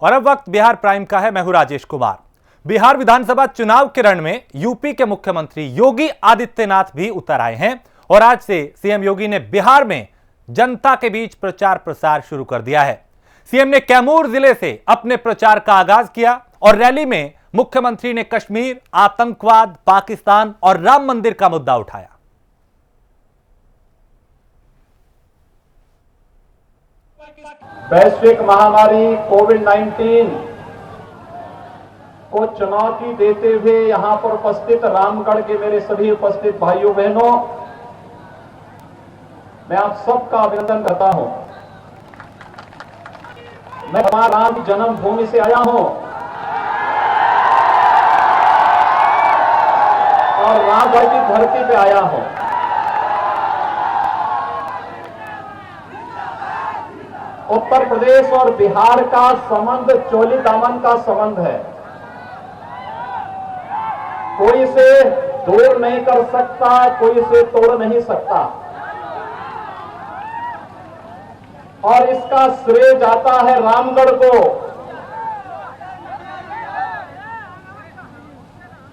और अब वक्त बिहार प्राइम का है। मैं हूं राजेश कुमार। बिहार विधानसभा चुनाव के रण में यूपी के मुख्यमंत्री योगी आदित्यनाथ भी उतर आए हैं और आज से सीएम योगी ने बिहार में जनता के बीच प्रचार प्रसार शुरू कर दिया है। सीएम ने कैमूर जिले से अपने प्रचार का आगाज किया और रैली में मुख्यमंत्री ने कश्मीर, आतंकवाद, पाकिस्तान और राम मंदिर का मुद्दा उठाया। वैश्विक महामारी कोविड-19 को चुनौती देते हुए यहां पर उपस्थित रामगढ़ के मेरे सभी उपस्थित भाइयों बहनों, मैं आप सबका अभिनंदन करता हूं। मैं भगवान राम की जन्मभूमि से आया हूं और रामगढ़ की धरती पे आया हूं। उत्तर प्रदेश और बिहार का संबंध चोली दामन का संबंध है। कोई इसे दूर नहीं कर सकता, कोई इसे तोड़ नहीं सकता और इसका श्रेय जाता है रामगढ़ को।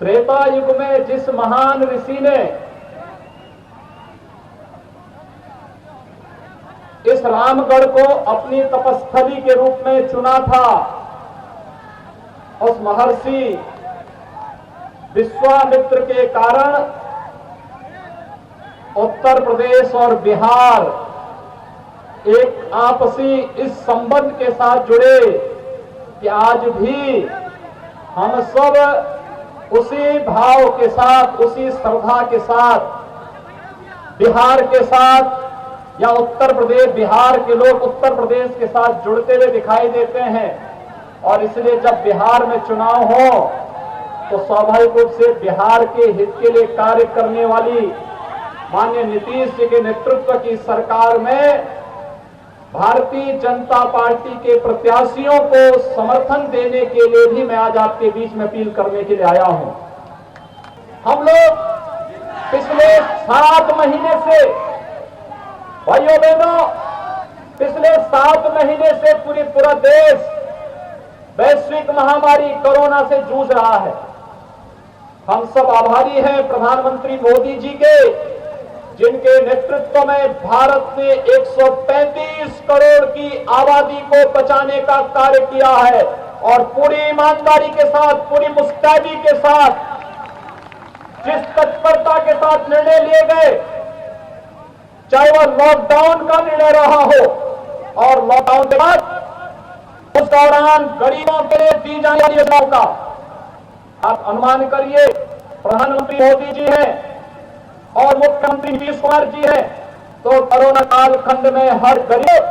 त्रेता युग में जिस महान ऋषि ने इस रामगढ़ को अपनी तपस्थली के रूप में चुना था, उस महर्षि विश्वामित्र के कारण उत्तर प्रदेश और बिहार एक आपसी इस संबंध के साथ जुड़े कि आज भी हम सब उसी भाव के साथ, उसी श्रद्धा के साथ बिहार के साथ या उत्तर प्रदेश, बिहार के लोग उत्तर प्रदेश के साथ जुड़ते हुए दिखाई देते हैं। और इसलिए जब बिहार में चुनाव हो तो स्वाभाविक रूप से बिहार के हित के लिए कार्य करने वाली माननीय नीतीश जी के नेतृत्व की सरकार में भारतीय जनता पार्टी के प्रत्याशियों को समर्थन देने के लिए भी मैं आज आपके बीच में अपील करने के लिए आया हूं। हम लोग पिछले 7 महीने से, भाइयों बहनों, पिछले 7 महीने से पूरा देश वैश्विक महामारी कोरोना से जूझ रहा है। हम सब आभारी हैं प्रधानमंत्री मोदी जी के, जिनके नेतृत्व में भारत ने 135 करोड़ की आबादी को बचाने का कार्य किया है और पूरी ईमानदारी के साथ, पूरी मुस्तैदी के साथ, जिस तत्परता के साथ निर्णय लिए गए, चाहे वह लॉकडाउन का निर्णय रहा हो और लॉकडाउन के बाद उस दौरान गरीबों के लिए दी जाने वाली योजनाओं का आप अनुमान करिए। प्रधानमंत्री मोदी जी हैं और मुख्यमंत्री नीतीश कुमार जी हैं, तो कोरोना कालखंड में हर गरीब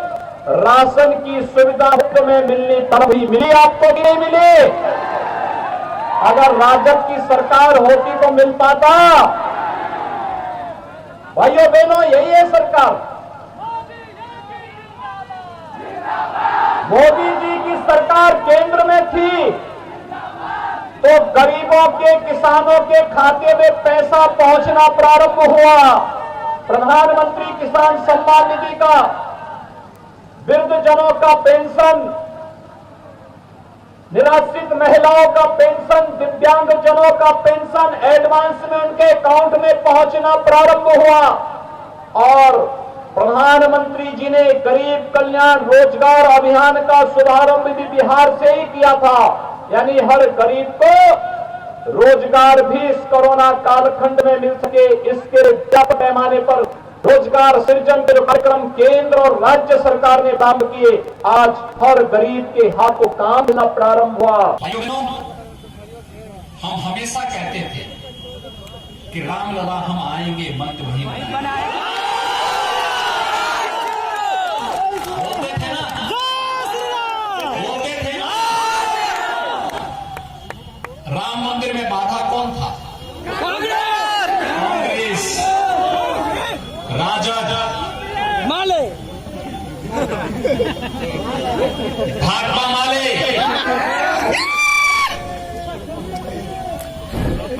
राशन की सुविधा में मिलनी तब ही मिली, आपको भी नहीं मिली। अगर राजग की सरकार होती तो मिल पाता। भाइयों बहनों, यही है सरकार। मोदी जी की सरकार केंद्र में थी तो गरीबों के, किसानों के खाते में पैसा पहुंचना प्रारंभ हुआ। प्रधानमंत्री किसान सम्मान निधि का, वृद्धजनों का पेंशन, निराश्रित महिलाओं का पेंशन, दिव्यांगजनों का पेंशन एडवांस में उनके अकाउंट में पहुंचना प्रारंभ हुआ। और प्रधानमंत्री जी ने गरीब कल्याण रोजगार अभियान का शुभारंभ भी बिहार से ही किया था, यानी हर गरीब को रोजगार भी इस कोरोना कालखंड में मिल सके, इसके व्यापक पैमाने पर रोजगार सृजन के जो कार्यक्रम केंद्र और राज्य सरकार ने प्रारंभ किए, आज हर गरीब के हाथों काम देना प्रारंभ हुआ। भाइयों बहनों, हम हमेशा कहते थे कि रामलला हम आएंगे, मंत्र वही बनाएंगे। बोलते थे ना, बोलते थे ना। राम मंदिर में बाधा कौन था? कांग्रेस, राजद, माले, भाकपा माले,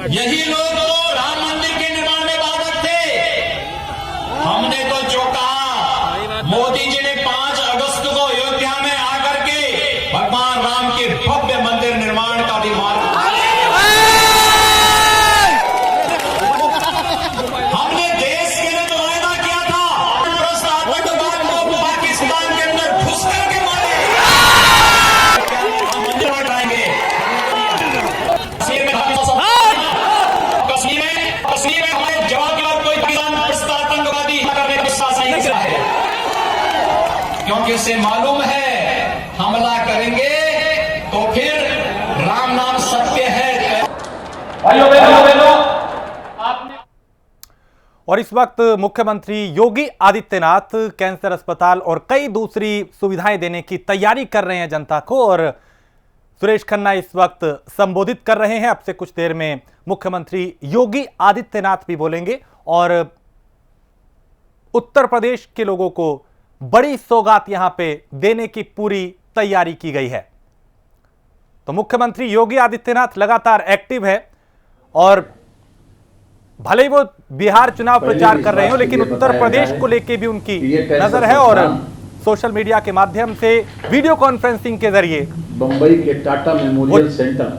यही लोग तो राम मंदिर के निर्माण में बाधक थे। हमने तो जो कहा, मोदी जी ने 5 अगस्त को अयोध्या में आकर के भगवान राम राम के भव्य मंदिर निर्माण का भी मार्ग हमने देश के लिए तो वायदा किया था, आतंकवाद को पाकिस्तान के अंदर घुस करके मारे, हम मंदिर बनाएंगे। कश्मीर में हमारे जवाब के बाद कोई पाकिस्तान आतंकवादी करने का साहस नहीं किया है, क्योंकि उसे मालूम है हमला करेंगे तो फिर राम नाम सत्य है। भाइयों बहनों, आपने और इस वक्त मुख्यमंत्री योगी आदित्यनाथ कैंसर अस्पताल और कई दूसरी सुविधाएं देने की तैयारी कर रहे हैं जनता को, और सुरेश खन्ना इस वक्त संबोधित कर रहे हैं। अब से कुछ देर में मुख्यमंत्री योगी आदित्यनाथ भी बोलेंगे और उत्तर प्रदेश के लोगों को बड़ी सौगात यहां पे देने की पूरी तैयारी की गई है। तो मुख्यमंत्री योगी आदित्यनाथ लगातार एक्टिव है और भले ही वो बिहार चुनाव प्रचार कर रहे हो, लेकिन उत्तर प्रदेश को लेके भी उनकी नजर है और सोशल मीडिया के माध्यम से वीडियो कॉन्फ्रेंसिंग के जरिए बंबई के टाटा मेमोरियल सेंटर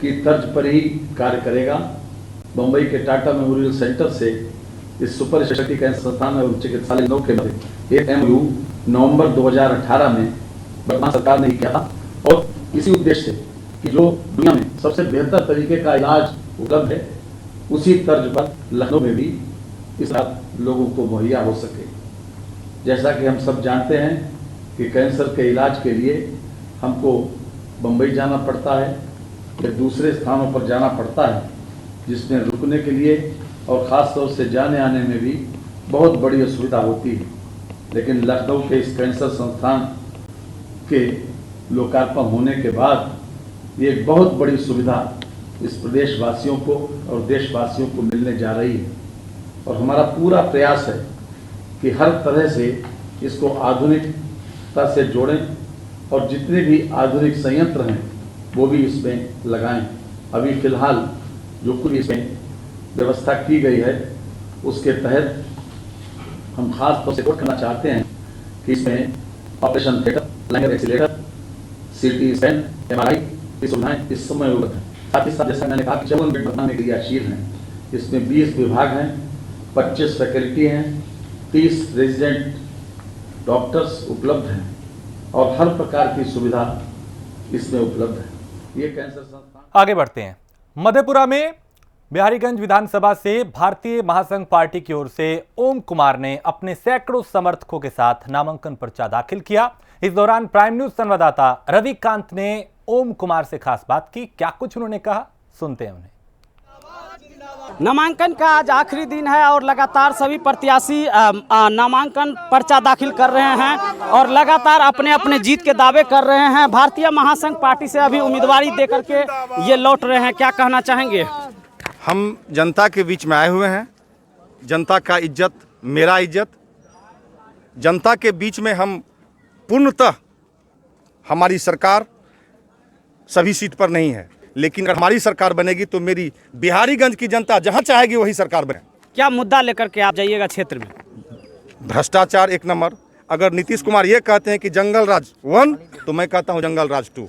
की तर्ज पर ही कार्य करेगा। बंबई के टाटा मेमोरियल सेंटर से इस सुपर स्पेशलिटी कैंसर संस्थान एवं चिकित्सालय लखनऊ के मध्य एक MOU नवंबर 2018 में वर्तमान सरकार ने किया था, और इसी उद्देश्य से कि जो दुनिया में सबसे बेहतर तरीके का इलाज उपलब्ध है, उसी तर्ज पर लखनऊ में भी इस लोगों को मुहैया हो सके। जैसा कि हम सब जानते हैं कि कैंसर के इलाज के लिए हमको बंबई जाना पड़ता है या दूसरे स्थानों पर जाना पड़ता है, जिसमें रुकने के लिए और ख़ास तौर से जाने आने में भी बहुत बड़ी असुविधा होती है। लेकिन लखनऊ के इस कैंसर संस्थान के लोकार्पण होने के बाद ये एक बहुत बड़ी सुविधा इस प्रदेशवासियों को और देशवासियों को मिलने जा रही है, और हमारा पूरा प्रयास है कि हर तरह से इसको आधुनिकता से जोड़ें और जितने भी आधुनिक संयंत्र हैं वो भी इसमें लगाएं। अभी फिलहाल जो कुछ इसमें व्यवस्था की गई है उसके तहत हम खास तौर से करना चाहते हैं कि इसमें operation theatre, liner accelerator, CT scan, MRI की सुविधाएं इस समय उपलब्ध हैं। साथ ही साथ जैसा मैंने कहा 54 बेड बनाने के क्रियाशील हैं। इसमें 20 विभाग हैं, 25 फैकल्टी हैं, 30 रेजिडेंट डॉक्टर्स उपलब्ध हैं और हर प्रकार की सुविधा इसमें उपलब्ध है। ये कैंसर संस्थान। आगे बढ़ते हैं। मधेपुरा में बिहारीगंज विधानसभा से भारतीय महासंघ पार्टी की ओर से ओम कुमार ने अपने सैकड़ों समर्थकों के साथ नामांकन पर्चा दाखिल किया। इस दौरान प्राइम न्यूज संवाददाता रविकांत ने ओम कुमार से खास बात की। क्या कुछ उन्होंने कहा, सुनते हैं उन्हें। नामांकन का आज आखिरी दिन है और लगातार सभी प्रत्याशी नामांकन पर्चा दाखिल कर रहे हैं और लगातार अपने अपने जीत के दावे कर रहे हैं। भारतीय महासंघ पार्टी से अभी उम्मीदवारी देकर के ये लौट रहे हैं, क्या कहना चाहेंगे? हम जनता के बीच में आए हुए हैं। जनता का इज्जत मेरा इज्जत। जनता के बीच में हम पूर्णतः, हमारी सरकार सभी सीट पर नहीं है, लेकिन अगर हमारी सरकार बनेगी तो मेरी बिहारीगंज की जनता जहां चाहेगी वही सरकार बने। क्या मुद्दा लेकर के आप जाइएगा क्षेत्र में? भ्रष्टाचार 1 नंबर। अगर नीतीश कुमार ये कहते हैं कि जंगल राज 1, तो मैं कहता हूं जंगल राज 2।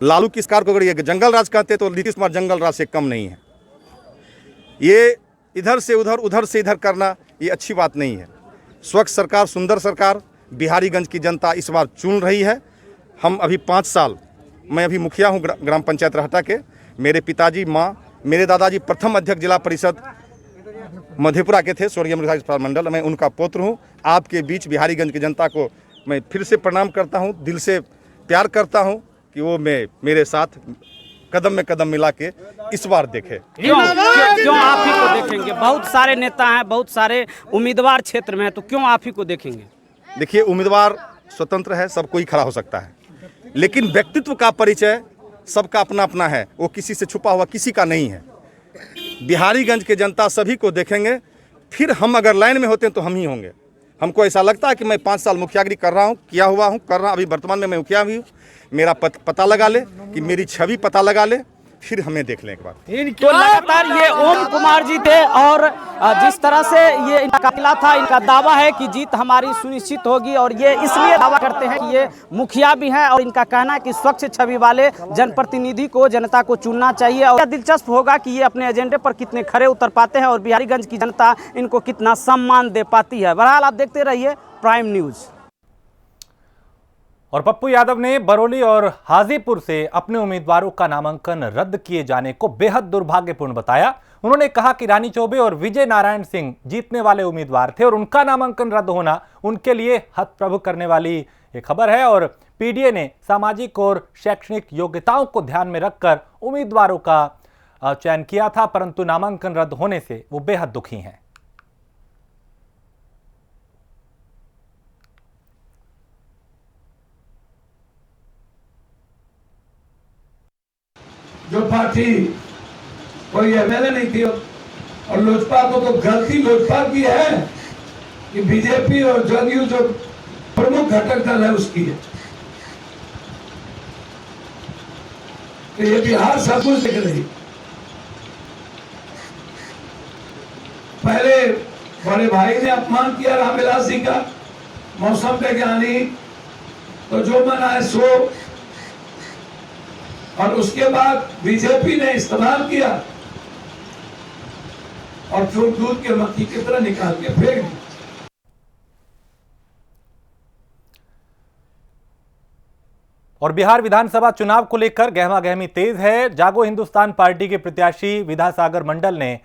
लालू किसकार को अगर ये जंगल राज कहते तो नीतीश कुमार जंगल राज से कम नहीं है। ये इधर से उधर, उधर से इधर करना ये अच्छी बात नहीं है। स्वच्छ सरकार, सुंदर सरकार बिहारीगंज की जनता इस बार चुन रही है। हम अभी 5 साल, मैं अभी मुखिया हूँ ग्राम पंचायत रहटा के। मेरे पिताजी, माँ, मेरे दादाजी प्रथम अध्यक्ष जिला परिषद मधेपुरा के थे, स्वर्गीय मृदा मंडल। मैं उनका पुत्र हूँ। आपके बीच बिहारीगंज की जनता को मैं फिर से प्रणाम करता हूँ, दिल से प्यार करता हूँ कि वो मेरे साथ कदम में कदम मिला के इस बार देखे। क्यों आप ही को देखेंगे? बहुत सारे नेता हैं, बहुत सारे उम्मीदवार क्षेत्र में हैं, तो क्यों आप ही को देखेंगे? देखिए, उम्मीदवार स्वतंत्र है, सब कोई खड़ा हो सकता है, लेकिन व्यक्तित्व का परिचय सबका अपना अपना है, वो किसी से छुपा हुआ किसी का नहीं है। बिहारीगंज के जनता सभी को देखेंगे, फिर हम अगर लाइन में होते हैं तो हम ही होंगे। हमको ऐसा लगता है कि मैं 5 साल मुखियागिरी कर रहा हूँ, किया हुआ हूँ, कर रहा, अभी वर्तमान में मैं मुखिया भी हूँ। मेरा पता लगा ले, कि मेरी छवि पता लगा ले, फिर हमें देख लें एक बार। तो लगातार ये ओम कुमार जी थे और जिस तरह से ये इनका किला था, इनका दावा है कि जीत हमारी सुनिश्चित होगी और ये इसलिए दावा करते हैं कि ये मुखिया भी हैं और इनका कहना है कि स्वच्छ छवि वाले जनप्रतिनिधि को जनता को चुनना चाहिए। और दिलचस्प होगा कि ये अपने एजेंडे पर कितने खरे उतर पाते हैं और बिहारीगंज की जनता इनको कितना सम्मान दे पाती है। बहरहाल आप देखते रहिए प्राइम न्यूज। और पप्पू यादव ने बरौली और हाजीपुर से अपने उम्मीदवारों का नामांकन रद्द किए जाने को बेहद दुर्भाग्यपूर्ण बताया। उन्होंने कहा कि रानी चौबे और विजय नारायण सिंह जीतने वाले उम्मीदवार थे और उनका नामांकन रद्द होना उनके लिए हतप्रभ करने वाली एक खबर है। और पीडीए ने सामाजिक और शैक्षणिक योग्यताओं को ध्यान में रखकर उम्मीदवारों का चयन किया था, परंतु नामांकन रद्द होने से वो बेहद दुखी हैं। जो पार्टी कोई एमएलए नहीं थी और लोजपा को तो गलती लोजपा की है कि बीजेपी और जदयू जो प्रमुख घटक दल है उसकी है। तो ये बिहार सब कुछ देख रही। पहले बड़े भाई ने अपमान किया रामविलास जी का, मौसम वैज्ञानिक, तो जो मना है सो, और उसके बाद बीजेपी ने इस्तेमाल किया और फिर दूध के मक्खी की तरह निकाल के फेंक दी। और बिहार विधानसभा चुनाव को लेकर गहमागहमी तेज है। जागो हिंदुस्तान पार्टी के प्रत्याशी विधासागर मंडल ने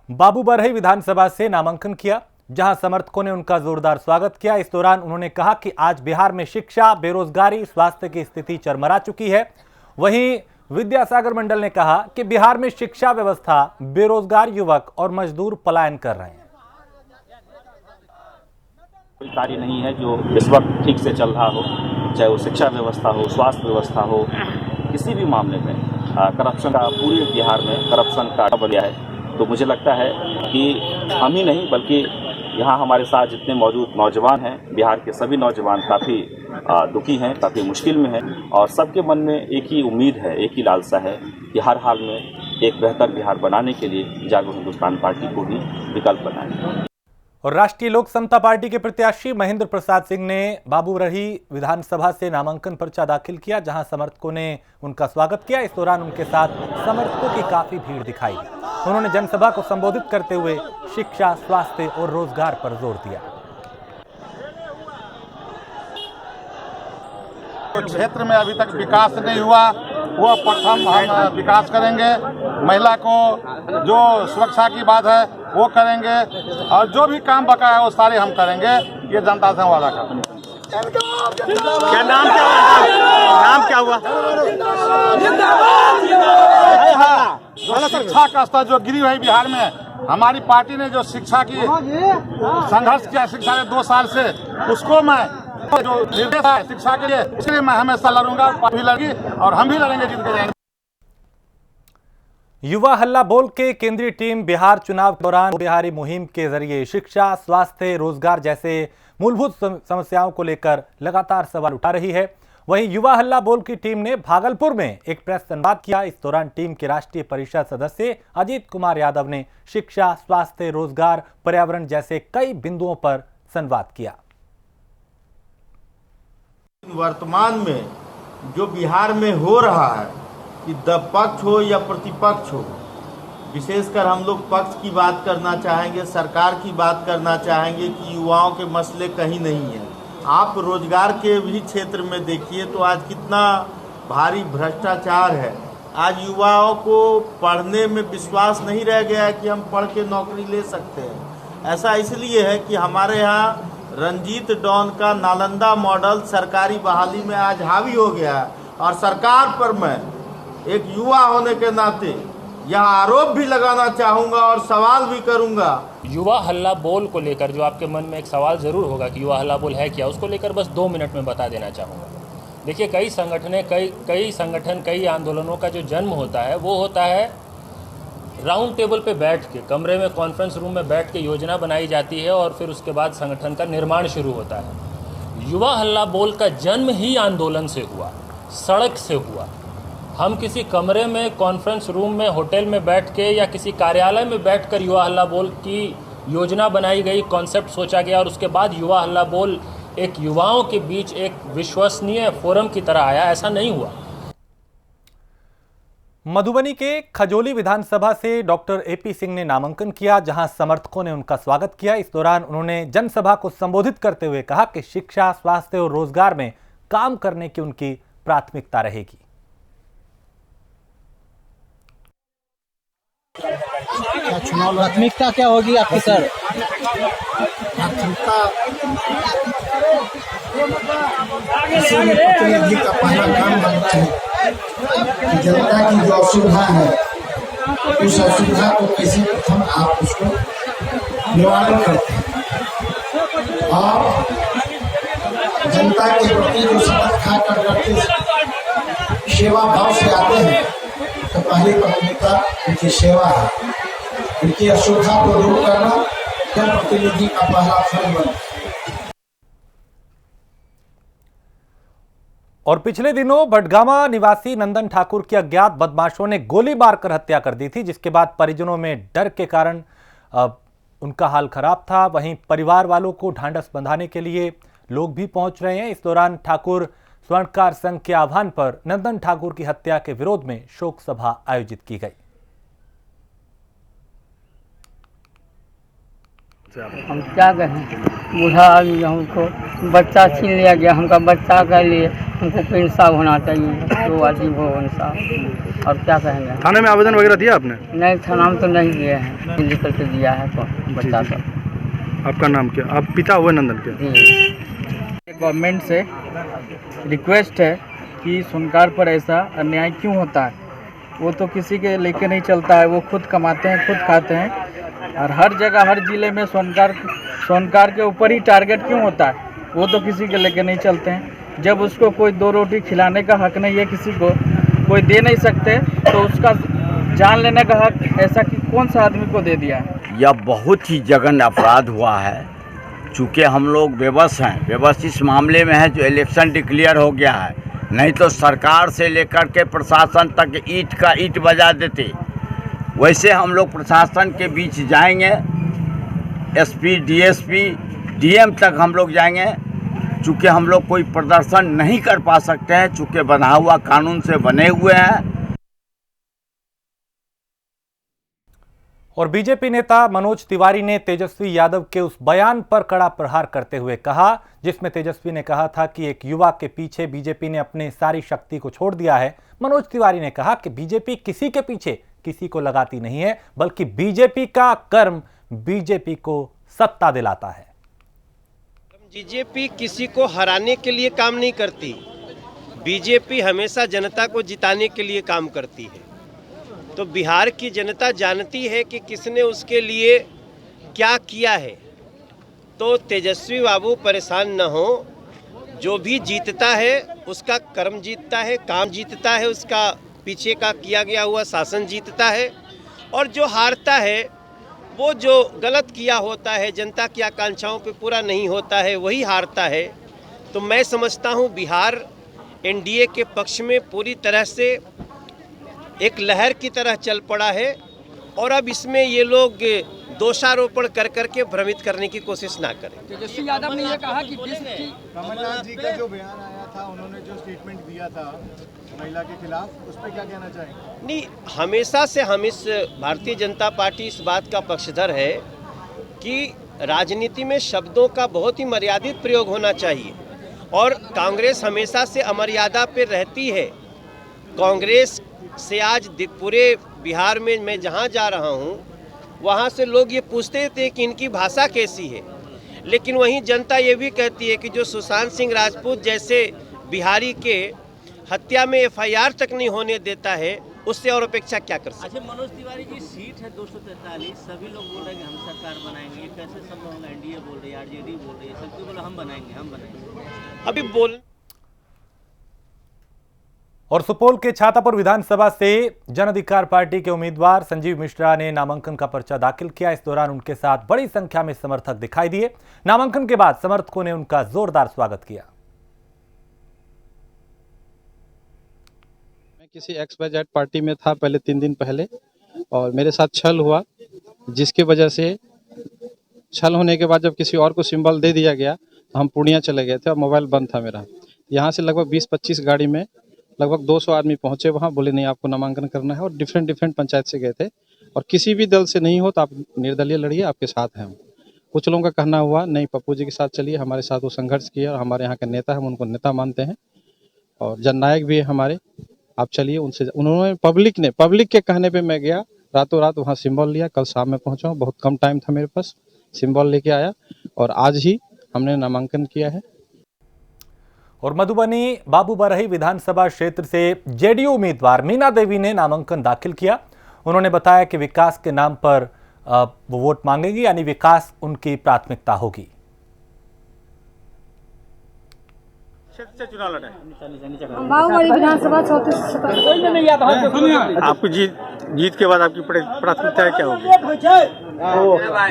बाबूबरही विधानसभा से नामांकन किया, जहां समर्थकों ने उनका जोरदार स्वागत किया। इस दौरान उन्होंने कहा कि आज बिहार में शिक्षा, बेरोजगारी, स्वास्थ्य की स्थिति चरमरा चुकी है। वहीं विद्यासागर मंडल ने कहा कि बिहार में शिक्षा व्यवस्था, बेरोजगार युवक और मजदूर पलायन कर रहे हैं। कोई कार्य नहीं है जो इस वक्त ठीक से चल रहा हो, चाहे वो शिक्षा व्यवस्था हो, स्वास्थ्य व्यवस्था हो, किसी भी मामले में करप्शन का पूरे बिहार में करप्शन का बन गया है। तो मुझे लगता है कि हम ही नहीं बल्कि यहाँ हमारे साथ जितने मौजूद नौजवान हैं, बिहार के सभी नौजवान काफ़ी दुखी हैं, काफ़ी मुश्किल में हैं और सबके मन में एक ही उम्मीद है, एक ही लालसा है कि हर हाल में एक बेहतर बिहार बनाने के लिए जागो हिंदुस्तान पार्टी को ही विकल्प बनाएं। और राष्ट्रीय लोक समता पार्टी के प्रत्याशी महेंद्र प्रसाद सिंह ने बाबूबरही विधानसभा से नामांकन पर्चा दाखिल किया, जहां समर्थकों ने उनका स्वागत किया। इस दौरान उनके साथ समर्थकों की काफी भीड़ दिखाई दी। उन्होंने जनसभा को संबोधित करते हुए शिक्षा, स्वास्थ्य और रोजगार पर जोर दिया। क्षेत्र में अभी तक विकास नहीं हुआ, वो प्रथम हम विकास करेंगे। महिला को जो सुरक्षा की बात है वो करेंगे और जो भी काम बकाया है वो सारे हम करेंगे। ये जनता से वादा करते। क्या नाम क्या हुआ? शिक्षा का स्तर जो गिरी हुई बिहार में, हमारी पार्टी ने जो शिक्षा की संघर्ष किया शिक्षा के 2 साल से, उसको मैं जो निर्देश है शिक्षा के लिए, उसके लिए मैं हमेशा लड़ूंगा, भी लड़ेगी और हम भी लड़ेंगे, जीत के जाएंगे। युवा हल्ला बोल के केंद्रीय टीम बिहार चुनाव के दौरान बिहारी मुहिम के जरिए शिक्षा, स्वास्थ्य, रोजगार जैसे मूलभूत समस्याओं को लेकर लगातार सवाल उठा रही है। वहीं युवा हल्ला बोल की टीम ने भागलपुर में एक प्रेस संवाद किया। इस दौरान टीम के राष्ट्रीय परिषद सदस्य अजीत कुमार यादव ने शिक्षा, स्वास्थ्य, रोजगार, पर्यावरण जैसे कई बिंदुओं पर संवाद किया। वर्तमान में जो बिहार में हो रहा है कि पक्ष हो या प्रतिपक्ष हो, विशेषकर हम लोग पक्ष की बात करना चाहेंगे, सरकार की बात करना चाहेंगे कि युवाओं के मसले कहीं नहीं है। आप रोजगार के भी क्षेत्र में देखिए तो आज कितना भारी भ्रष्टाचार है। आज युवाओं को पढ़ने में विश्वास नहीं रह गया है कि हम पढ़ के नौकरी ले सकते हैं। ऐसा इसलिए है कि हमारे यहाँ रंजीत डॉन का नालंदा मॉडल सरकारी बहाली में आज हावी हो गया है और सरकार पर मैं एक युवा होने के नाते यह आरोप भी लगाना चाहूँगा और सवाल भी करूँगा। युवा हल्ला बोल को लेकर जो आपके मन में एक सवाल ज़रूर होगा कि युवा हल्ला बोल है क्या, उसको लेकर बस 2 मिनट में बता देना चाहूँगा। देखिए, कई संगठन कई आंदोलनों का जो जन्म होता है वो होता है राउंड टेबल पे बैठ के, कमरे में, कॉन्फ्रेंस रूम में बैठ के योजना बनाई जाती है और फिर उसके बाद संगठन का निर्माण शुरू होता है। युवा हल्ला बोल का जन्म ही आंदोलन से हुआ, सड़क से हुआ। हम किसी कमरे में, कॉन्फ्रेंस रूम में, होटल में बैठ के या किसी कार्यालय में बैठकर युवा हल्ला बोल की योजना बनाई गई, कॉन्सेप्ट सोचा गया और उसके बाद युवा हल्ला बोल एक युवाओं के बीच एक विश्वसनीय फोरम की तरह आया, ऐसा नहीं हुआ। मधुबनी के खजोली विधानसभा से डॉक्टर एपी सिंह ने नामांकन किया, जहां समर्थकों ने उनका स्वागत किया। इस दौरान उन्होंने जनसभा को संबोधित करते हुए कहा कि शिक्षा, स्वास्थ्य और रोजगार में काम करने की उनकी प्राथमिकता रहेगी। चुनाव प्राथमिकता क्या होगी आपकी सर? प्राथमिकता प्रतिनिधि का पहला काम बनना चाहिए कि जनता की जो असुविधा है उस असुविधा को कैसे प्रथम आप उसको निवारण करते हैं और जनता के प्रति जो शपथ खाकर करते सेवा भाव से आते हैं तो पहली प्राथमिकता उनकी सेवा है, उनकी असुविधा को दूर करना जनप्रतिनिधि का पहला फर्ज बनता है। और पिछले दिनों भटगामा निवासी नंदन ठाकुर की अज्ञात बदमाशों ने गोली मारकर हत्या कर दी थी, जिसके बाद परिजनों में डर के कारण उनका हाल खराब था। वहीं परिवार वालों को ढांढस बंधाने के लिए लोग भी पहुंच रहे हैं। इस दौरान ठाकुर स्वर्णकार संघ के आह्वान पर नंदन ठाकुर की हत्या के विरोध में शोक सभा आयोजित की गई। हम क्या कहें, बूढ़ा आदमी, हमको बच्चा छीन लिया गया, हमका बच्चा के लिए हमको इंसाफ होना चाहिए, तो वाजिब हो इंसाफ। और क्या कहेंगे? थाने में आवेदन वगैरह दिया आपने? नहीं, थाना में तो नहीं दिए हैं, लिख करके दिया है तो बच्चा का। आपका नाम क्या? आप पिता हुए नंदन के? गवर्नमेंट से रिक्वेस्ट है कि सुनकार पर ऐसा अन्याय क्यों होता है। वो तो किसी के लेके नहीं चलता है, वो खुद कमाते हैं, खुद खाते हैं, और हर जगह हर जिले में सोनकार के ऊपर ही टारगेट क्यों होता है। वो तो किसी के लेके नहीं चलते हैं। जब उसको कोई 2 रोटी खिलाने का हक नहीं है, किसी को कोई दे नहीं सकते, तो उसका जान लेने का हक ऐसा कि कौन सा आदमी को दे दिया है। यह बहुत ही जघन्य अपराध हुआ है। चूँकि हम लोग बेबस हैं, बेबस इस मामले में है जो इलेक्शन डिक्लेयर हो गया है, नहीं तो सरकार से लेकर के प्रशासन तक ईंट का ईंट बजा देते। वैसे हम लोग प्रशासन के बीच जाएंगे, एसपी, डीएसपी, डीएम तक हम लोग जाएंगे। चूँकि हम लोग कोई प्रदर्शन नहीं कर पा सकते हैं, चूँकि बना हुआ कानून से बने हुए हैं। और बीजेपी नेता मनोज तिवारी ने तेजस्वी यादव के उस बयान पर कड़ा प्रहार करते हुए कहा, जिसमें तेजस्वी ने कहा था कि एक युवा के पीछे बीजेपी ने अपनी सारी शक्ति को छोड़ दिया है। मनोज तिवारी ने कहा कि बीजेपी किसी के पीछे किसी को लगाती नहीं है, बल्कि बीजेपी का कर्म बीजेपी को सत्ता दिलाता है। बीजेपी किसी को हराने के लिए काम नहीं करती, बीजेपी हमेशा जनता को जिताने के लिए काम करती है। तो बिहार की जनता जानती है कि किसने उसके लिए क्या किया है। तो तेजस्वी बाबू परेशान न हो, जो भी जीतता है उसका कर्म जीतता है, काम जीतता है, उसका पीछे का किया गया हुआ शासन जीतता है। और जो हारता है, वो जो गलत किया होता है, जनता की आकांक्षाओं पे पूरा नहीं होता है, वही हारता है। तो मैं समझता हूँ बिहार एनडीए के पक्ष में पूरी तरह से एक लहर की तरह चल पड़ा है, और अब इसमें ये लोग दोषारोपण कर करके भ्रमित करने की कोशिश ना करें। तेजस्वी यादव ने यह कहा कि कमलनाथ जी का जो बयान आया था, उन्होंने जो स्टेटमेंट दिया था महिला के खिलाफ, उस पर क्या कहना चाहेंगे? नहीं, हमेशा से हम इस भारतीय जनता पार्टी इस बात का पक्षधर है कि राजनीति में शब्दों का बहुत ही मर्यादित प्रयोग होना चाहिए, और कांग्रेस हमेशा से अमर्यादा पे रहती है। कांग्रेस से आज पूरे बिहार में मैं जहाँ जा रहा हूँ, वहाँ से लोग ये पूछते थे कि इनकी भाषा कैसी है, लेकिन वहीं जनता ये भी कहती है कि जो सुशांत सिंह राजपूत जैसे बिहारी के हत्या में एफआईआर तक नहीं होने देता है, उससे और अपेक्षा क्या कर सकते। अच्छा, मनोज तिवारी की सीट है 243, सभी लोग बोल रहे हैं कि हम सरकार बनाएंगे, कैसे संभव होगा? एनडीए बोल रही है, आरजेडी बोल रही है, सबके बोला हम बनाएंगे। अभी बोल। और सुपौल के छातापुर विधानसभा से जन अधिकार पार्टी के उम्मीदवार संजीव मिश्रा ने नामांकन का पर्चा दाखिल किया। इस दौरान उनके साथ बड़ी संख्या में समर्थक दिखाई दिए। नामांकन के बाद समर्थकों ने उनका जोरदार स्वागत किया। मैं किसी XYZ पार्टी में था पहले 3 दिन पहले, और मेरे साथ छल हुआ, जिसकी वजह से छल होने के बाद जब किसी और को सिंबल दे दिया गया, हम पूर्णिया चले गए थे और मोबाइल बंद था मेरा। यहाँ से लगभग 20-25 गाड़ी में लगभग 200 आदमी पहुँचे वहाँ, बोले नहीं आपको नामांकन करना है, और डिफरेंट पंचायत से गए थे, और किसी भी दल से नहीं हो तो आप निर्दलीय लड़िए, आपके साथ हैं हम। कुछ लोगों का कहना हुआ नहीं पप्पू जी के साथ चलिए, हमारे साथ वो संघर्ष किया और हमारे यहाँ के नेता हैं, हम उनको नेता मानते हैं और जननायक भी है हमारे, आप चलिए उनसे। उन्होंने पब्लिक के कहने पे मैं गया, रातों रात वहाँ सिंबल लिया, कल शाम में पहुँचा हूँ, बहुत कम टाइम था मेरे पास, सिंबल लेके आया और आज ही हमने नामांकन किया है। और मधुबनी बाबू बरही विधानसभा क्षेत्र से जेडीयू उम्मीदवार मीना देवी ने नामांकन दाखिल किया। उन्होंने बताया कि विकास के नाम पर वो वोट मांगेंगी, यानी विकास उनकी प्राथमिकता होगी। चुनाव लड़े बाबूबड़ी विधानसभा 34 आपकी जीत के बाद आपकी प्राथमिकता क्या होगी?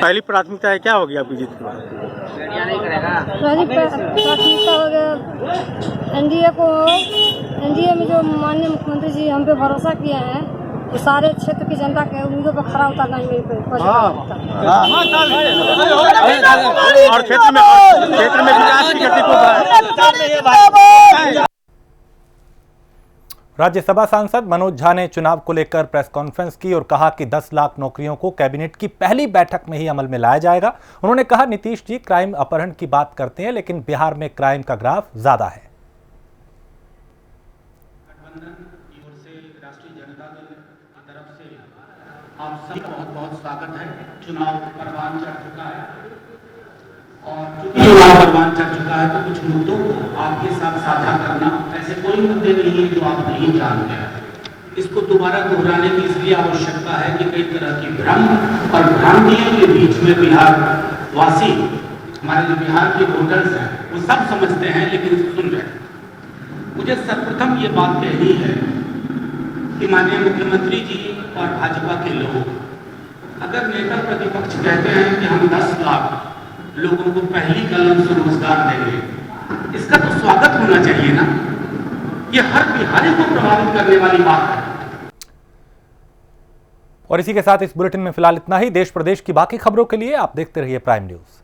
पहली प्राथमिकता क्या होगी आपकी जीत के बाद? पहली प्राथमिकता हो गया एनडीए में जो माननीय मुख्यमंत्री जी हम पे भरोसा किए हैं, वो सारे क्षेत्र की जनता के उम्मीदों पर खरा उतरना ही मेरी और क्षेत्र में विकास की गति को। राज्यसभा सांसद मनोज झा ने चुनाव को लेकर प्रेस कॉन्फ्रेंस की और कहा कि 10 लाख नौकरियों को कैबिनेट की पहली बैठक में ही अमल में लाया जाएगा। उन्होंने कहा नीतीश जी क्राइम अपहरण की बात करते हैं, लेकिन बिहार में क्राइम का ग्राफ ज्यादा है। आप सभी बहुत बहुत स्वागत है। चुनाव परवान चढ़ चुका है और चुनाव परवान चढ़ चुका है तो कुछ मुद्दों को आपके साथ साझा करना, ऐसे कोई मुद्दे नहीं है जो आप नहीं जानते हैं। इसको दोबारा दोहराने की इसलिए आवश्यकता है कि कई तरह की भ्रम और भ्रांतियों के बीच में बिहार वासी, हमारे जो बिहार के वोटर्स हैं, वो सब समझते हैं लेकिन सुन रहे। मुझे सर्वप्रथम ये बात कहनी है कि माननीय मुख्यमंत्री जी और भाजपा के लोग, अगर नेता प्रतिपक्ष कहते हैं कि हम 10 लाख लोगों को पहली कलम से रोजगार देंगे, इसका तो स्वागत होना चाहिए ना। ये हर बिहारी को प्रभावित करने वाली बात है। और इसी के साथ इस बुलेटिन में फिलहाल इतना ही। देश प्रदेश की बाकी खबरों के लिए आप देखते रहिए प्राइम न्यूज।